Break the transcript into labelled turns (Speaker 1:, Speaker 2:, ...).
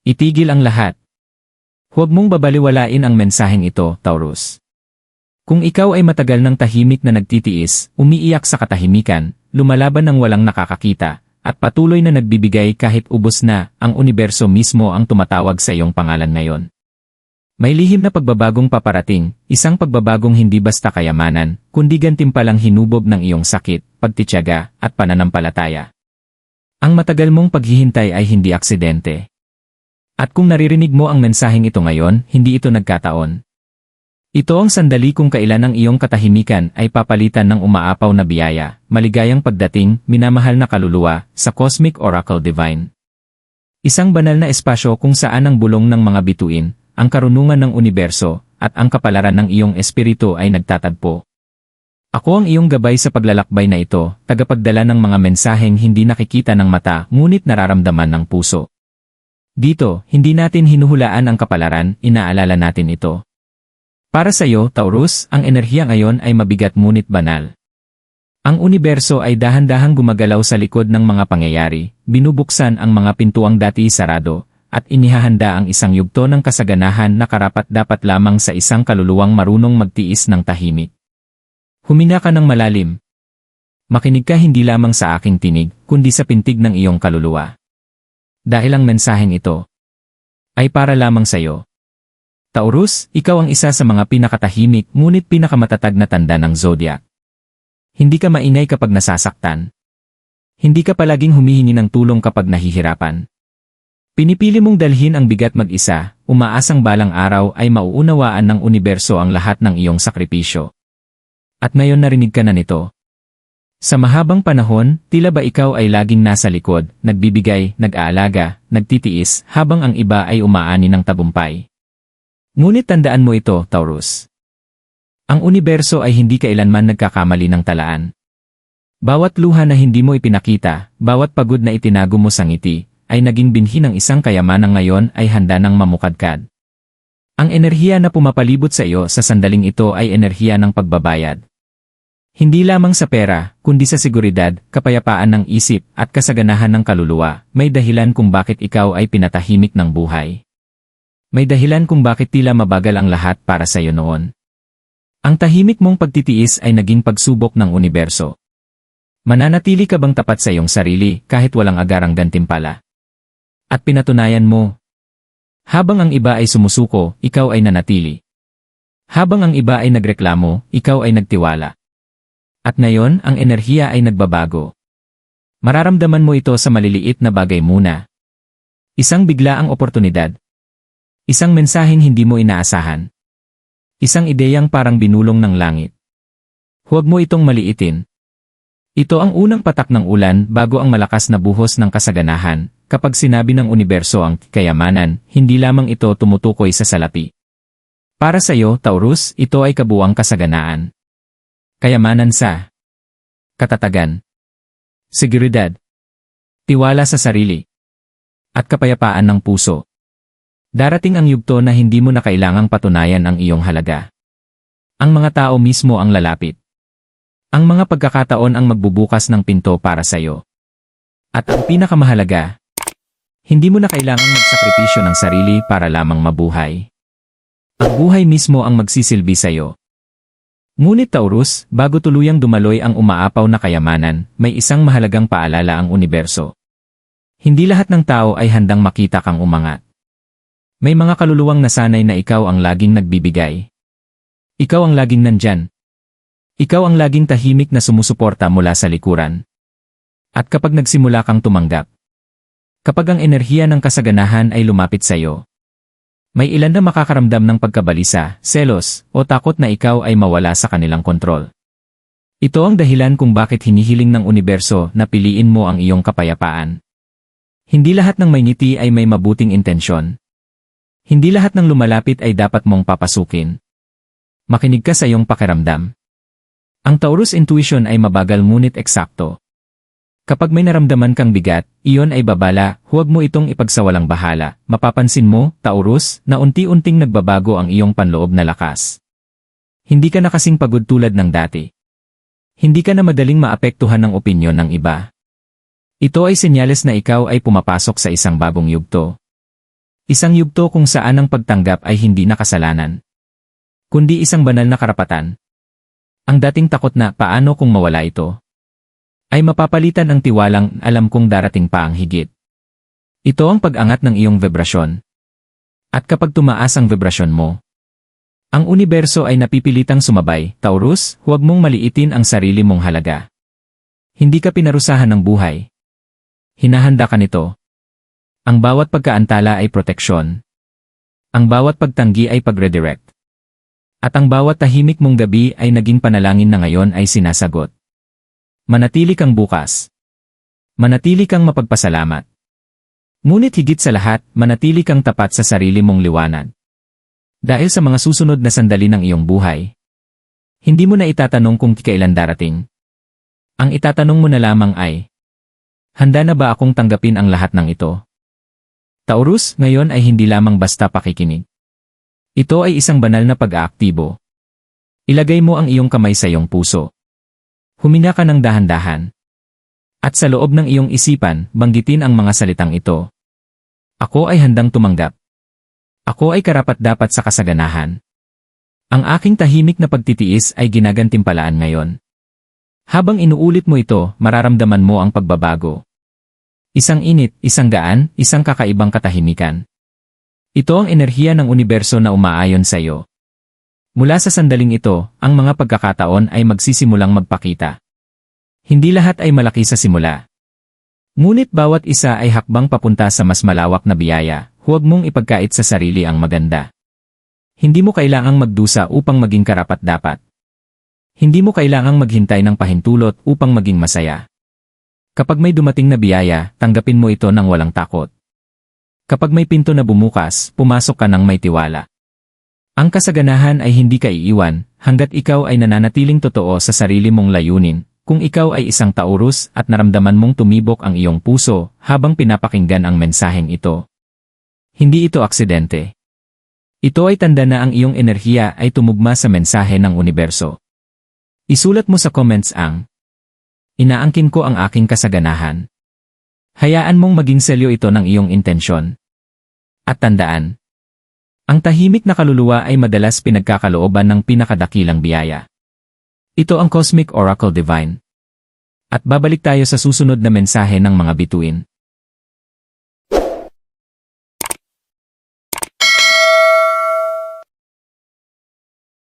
Speaker 1: Itigil ang lahat. Huwag mong babaliwalain ang mensaheng ito, Taurus. Kung ikaw ay matagal ng tahimik na nagtitiis, umiiyak sa katahimikan, lumalaban ng walang nakakakita, at patuloy na nagbibigay kahit ubos na, ang universo mismo ang tumatawag sa iyong pangalan ngayon. May lihim na pagbabagong paparating, isang pagbabagong hindi basta kayamanan, kundi gantimpalang hinubog ng iyong sakit, pagtitiyaga, at pananampalataya. Ang matagal mong paghihintay ay hindi aksidente. At kung naririnig mo ang mensaheng ito ngayon, hindi ito nagkataon. Ito ang sandali kung kailan ang iyong katahimikan ay papalitan ng umaapaw na biyaya, maligayang pagdating, minamahal na kaluluwa, sa Cosmic Oracle Divine. Isang banal na espasyo kung saan ang bulong ng mga bituin, ang karunungan ng universo, at ang kapalaran ng iyong espiritu ay nagtatagpo. Ako ang iyong gabay sa paglalakbay na ito, tagapagdala ng mga mensaheng hindi nakikita ng mata ngunit nararamdaman ng puso. Dito, hindi natin hinuhulaan ang kapalaran, inaalala natin ito. Para sa iyo, Taurus, ang enerhiya ngayon ay mabigat ngunit banal. Ang universo ay dahan-dahang gumagalaw sa likod ng mga pangyayari, binubuksan ang mga pintuang dati sarado, at inihahanda ang isang yugto ng kasaganahan na karapat-dapat lamang sa isang kaluluwang marunong magtiis ng tahimik. Huminga ka ng malalim. Makinig ka hindi lamang sa aking tinig, kundi sa pintig ng iyong kaluluwa. Dahil ang mensaheng ito ay para lamang sa iyo. Taurus, ikaw ang isa sa mga pinakatahimik ngunit pinakamatatag na tanda ng zodiac. Hindi ka maingay kapag nasasaktan. Hindi ka palaging humihingi ng tulong kapag nahihirapan. Pinipili mong dalhin ang bigat mag-isa, umaasang balang araw ay mauunawaan ng universo ang lahat ng iyong sakripisyo. At ngayon narinig ka na nito. Sa mahabang panahon, tila ba ikaw ay laging nasa likod, nagbibigay, nag-aalaga, nagtitiis, habang ang iba ay umaani ng tagumpay. Ngunit tandaan mo ito, Taurus. Ang universo ay hindi kailanman nagkakamali ng talaan. Bawat luha na hindi mo ipinakita, bawat pagod na itinago mo sa ngiti, ay naging binhi ng isang kayamanang ngayon ay handa ng mamukadkad. Ang enerhiya na pumapalibot sa iyo sa sandaling ito ay enerhiya ng pagbabayad. Hindi lamang sa pera, kundi sa seguridad, kapayapaan ng isip, at kasaganahan ng kaluluwa, may dahilan kung bakit ikaw ay pinatahimik ng buhay. May dahilan kung bakit tila mabagal ang lahat para sa iyo noon. Ang tahimik mong pagtitiis ay naging pagsubok ng universo. Mananatili ka bang tapat sa iyong sarili kahit walang agarang gantimpala? At pinatunayan mo. Habang ang iba ay sumusuko, ikaw ay nanatili. Habang ang iba ay nagreklamo, ikaw ay nagtiwala. At ngayon, ang enerhiya ay nagbabago. Mararamdaman mo ito sa maliliit na bagay muna. Isang biglaang oportunidad. Isang mensaheng hindi mo inaasahan. Isang ideyang parang binulong ng langit. Huwag mo itong maliitin. Ito ang unang patak ng ulan bago ang malakas na buhos ng kasaganahan. Kapag sinabi ng universo ang kayamanan, hindi lamang ito tumutukoy sa salapi. Para sa iyo, Taurus, ito ay kabuuang kasaganaan. Kayamanan sa katatagan, seguridad, tiwala sa sarili, at kapayapaan ng puso. Darating ang yugto na hindi mo na kailangang patunayan ang iyong halaga. Ang mga tao mismo ang lalapit. Ang mga pagkakataon ang magbubukas ng pinto para sa iyo. At ang pinakamahalaga, hindi mo na kailangang magsakripisyo ng sarili para lamang mabuhay. Ang buhay mismo ang magsisilbi sa iyo. Ngunit Taurus, bago tuluyang dumaloy ang umaapaw na kayamanan, may isang mahalagang paalala ang universo. Hindi lahat ng tao ay handang makita kang umangat. May mga kaluluwang nasanay na ikaw ang laging nagbibigay. Ikaw ang laging nandyan. Ikaw ang laging tahimik na sumusuporta mula sa likuran. At kapag nagsimula kang tumanggap, kapag ang enerhiya ng kasaganahan ay lumapit sa iyo, may ilan na makakaramdam ng pagkabalisa, selos, o takot na ikaw ay mawala sa kanilang kontrol. Ito ang dahilan kung bakit hinihiling ng universo na piliin mo ang iyong kapayapaan. Hindi lahat ng may ngiti ay may mabuting intensyon. Hindi lahat ng lumalapit ay dapat mong papasukin. Makinig ka sa iyong pakiramdam. Ang Taurus intuition ay mabagal ngunit eksakto. Kapag may naramdaman kang bigat, iyon ay babala, huwag mo itong ipagsawalang bahala. Mapapansin mo, Taurus, na unti-unting nagbabago ang iyong panloob na lakas. Hindi ka na kasing pagod tulad ng dati. Hindi ka na madaling maapektuhan ng opinyon ng iba. Ito ay senyales na ikaw ay pumapasok sa isang bagong yugto. Isang yugto kung saan ang pagtanggap ay hindi na kasalanan, kundi isang banal na karapatan. Ang dating takot na paano kung mawala ito, ay mapapalitan ang tiwalang alam kong darating pa ang higit. Ito ang pag-angat ng iyong vibrasyon. At kapag tumaas ang vibrasyon mo, ang universo ay napipilitang sumabay. Taurus, huwag mong maliitin ang sarili mong halaga. Hindi ka pinarusahan ng buhay. Hinahanda ka nito. Ang bawat pagkaantala ay proteksyon. Ang bawat pagtanggi ay pag-redirect. At ang bawat tahimik mong gabi ay naging panalangin na ngayon ay sinasagot. Manatili kang bukas. Manatili kang mapagpasalamat. Ngunit higit sa lahat, manatili kang tapat sa sarili mong liwanag. Dahil sa mga susunod na sandali ng iyong buhay, hindi mo na itatanong kung kailan darating. Ang itatanong mo na lamang ay, handa na ba akong tanggapin ang lahat ng ito? Taurus, ngayon ay hindi lamang basta pakikinig. Ito ay isang banal na pag-aaktibo. Ilagay mo ang iyong kamay sa iyong puso. Huminga ka ng dahan-dahan. At sa loob ng iyong isipan, banggitin ang mga salitang ito. Ako ay handang tumanggap. Ako ay karapat-dapat sa kasaganahan. Ang aking tahimik na pagtitiis ay ginagantimpalaan ngayon. Habang inuulit mo ito, mararamdaman mo ang pagbabago. Isang init, isang gaan, isang kakaibang katahimikan. Ito ang enerhiya ng universo na umaayon sa iyo. Mula sa sandaling ito, ang mga pagkakataon ay magsisimulang magpakita. Hindi lahat ay malaki sa simula. Ngunit bawat isa ay hakbang papunta sa mas malawak na biyaya. Huwag mong ipagkait sa sarili ang maganda. Hindi mo kailangang magdusa upang maging karapat-dapat. Hindi mo kailangang maghintay ng pahintulot upang maging masaya. Kapag may dumating na biyaya, tanggapin mo ito ng walang takot. Kapag may pinto na bumukas, pumasok ka ng may tiwala. Ang kasaganahan ay hindi ka iiwan, hanggat ikaw ay nananatiling totoo sa sarili mong layunin. Kung ikaw ay isang Taurus at naramdaman mong tumibok ang iyong puso habang pinapakinggan ang mensaheng ito, hindi ito aksidente. Ito ay tanda na ang iyong enerhiya ay tumugma sa mensahe ng universo. Isulat mo sa comments ang, inaangkin ko ang aking kasaganahan. Hayaan mong maging selyo ito ng iyong intensyon. At tandaan, ang tahimik na kaluluwa ay madalas pinagkakalooban ng pinakadakilang biyaya. Ito ang Cosmic Oracle Divine. At babalik tayo sa susunod na mensahe ng mga bituin.